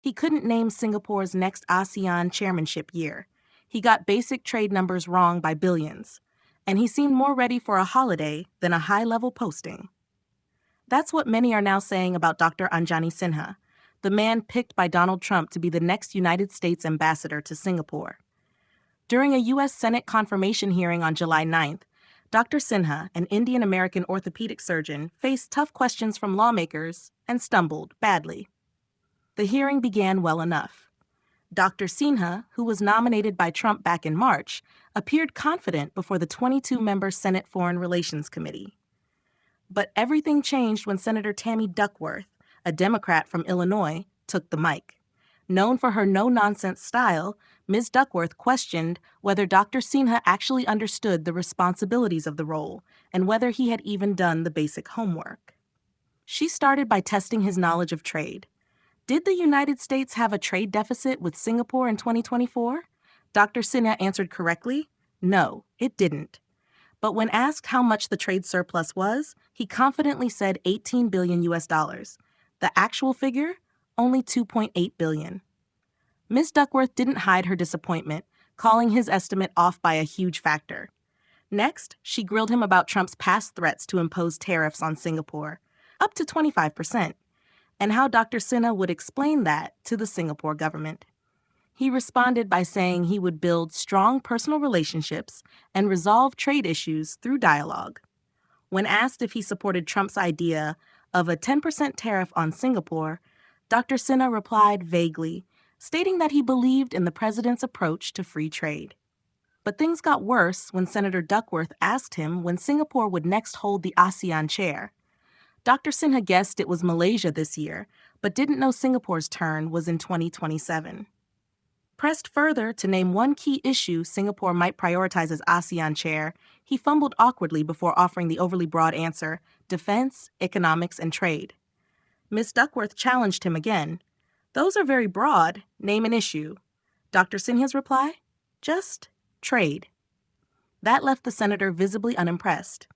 He couldn't name Singapore's next ASEAN chairmanship year. He got basic trade numbers wrong by billions. And he seemed more ready for a holiday than a high-level posting. That's what many are now saying about Dr. Anjani Sinha, the man picked by Donald Trump to be the next United States ambassador to Singapore. During a U.S. Senate confirmation hearing on July 9th, Dr. Sinha, an Indian-American orthopedic surgeon, faced tough questions from lawmakers and stumbled badly. The hearing began well enough. Dr. Sinha, who was nominated by Trump back in March, appeared confident before the 22-member Senate Foreign Relations Committee. But everything changed when Senator Tammy Duckworth, a Democrat from Illinois, took the mic. Known for her no-nonsense style, Ms. Duckworth questioned whether Dr. Sinha actually understood the responsibilities of the role and whether he had even done the basic homework. She started by testing his knowledge of trade. Did the United States have a trade deficit with Singapore in 2024? Dr. Sinha answered correctly, no, it didn't. But when asked how much the trade surplus was, he confidently said $18 billion US. The actual figure? Only $2.8 billion. Ms. Duckworth didn't hide her disappointment, calling his estimate off by a huge factor. Next, she grilled him about Trump's past threats to impose tariffs on Singapore, up to 25%, and how Dr. Sinha would explain that to the Singapore government. He responded by saying he would build strong personal relationships and resolve trade issues through dialogue. When asked if he supported Trump's idea of a 10% tariff on Singapore, Dr. Sinha replied vaguely, stating that he believed in the president's approach to free trade. But things got worse when Senator Duckworth asked him when Singapore would next hold the ASEAN chair. Dr. Sinha guessed it was Malaysia this year, but didn't know Singapore's turn was in 2027. Pressed further to name one key issue Singapore might prioritize as ASEAN chair, he fumbled awkwardly before offering the overly broad answer, defense, economics, and trade. Ms. Duckworth challenged him again. Those are very broad. Name an issue. Dr. Sinha's reply? Just trade. That left the senator visibly unimpressed.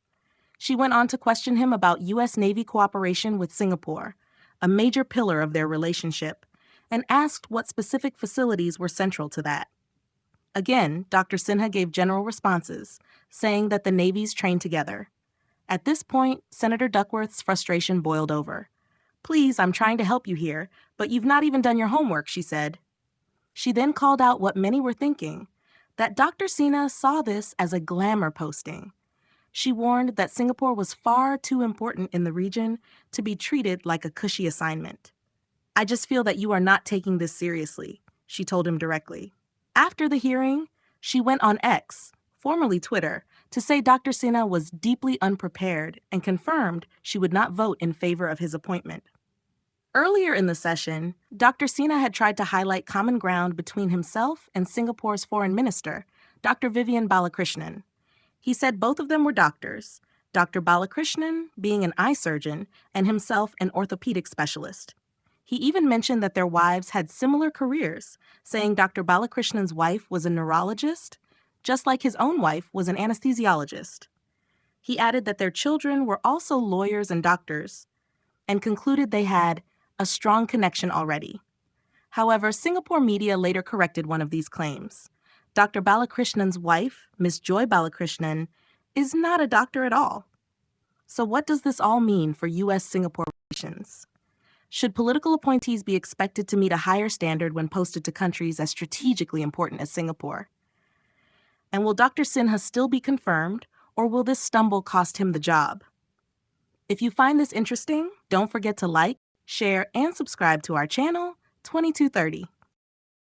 She went on to question him about U.S. Navy cooperation with Singapore, a major pillar of their relationship, and asked what specific facilities were central to that. Again, Dr. Sinha gave general responses, saying that the navies train together. At this point, Senator Duckworth's frustration boiled over. Please, I'm trying to help you here, but you've not even done your homework, she said. She then called out what many were thinking, that Dr. Sinha saw this as a glamour posting. She warned that Singapore was far too important in the region to be treated like a cushy assignment. I just feel that you are not taking this seriously, she told him directly. After the hearing, she went on X, formerly Twitter, to say Dr. Sinha was deeply unprepared and confirmed she would not vote in favor of his appointment. Earlier in the session, Dr. Sinha had tried to highlight common ground between himself and Singapore's foreign minister, Dr. Vivian Balakrishnan. He said both of them were doctors, Dr. Balakrishnan being an eye surgeon and himself an orthopedic specialist. He even mentioned that their wives had similar careers, saying Dr. Balakrishnan's wife was a neurologist, just like his own wife was an anesthesiologist. He added that their children were also lawyers and doctors, and concluded they had a strong connection already. However, Singapore media later corrected one of these claims. Dr. Balakrishnan's wife, Ms. Joy Balakrishnan, is not a doctor at all. So what does this all mean for U.S.-Singapore relations? Should political appointees be expected to meet a higher standard when posted to countries as strategically important as Singapore? And will Dr. Sinha still be confirmed, or will this stumble cost him the job? If you find this interesting, don't forget to like, share, and subscribe to our channel, 2230.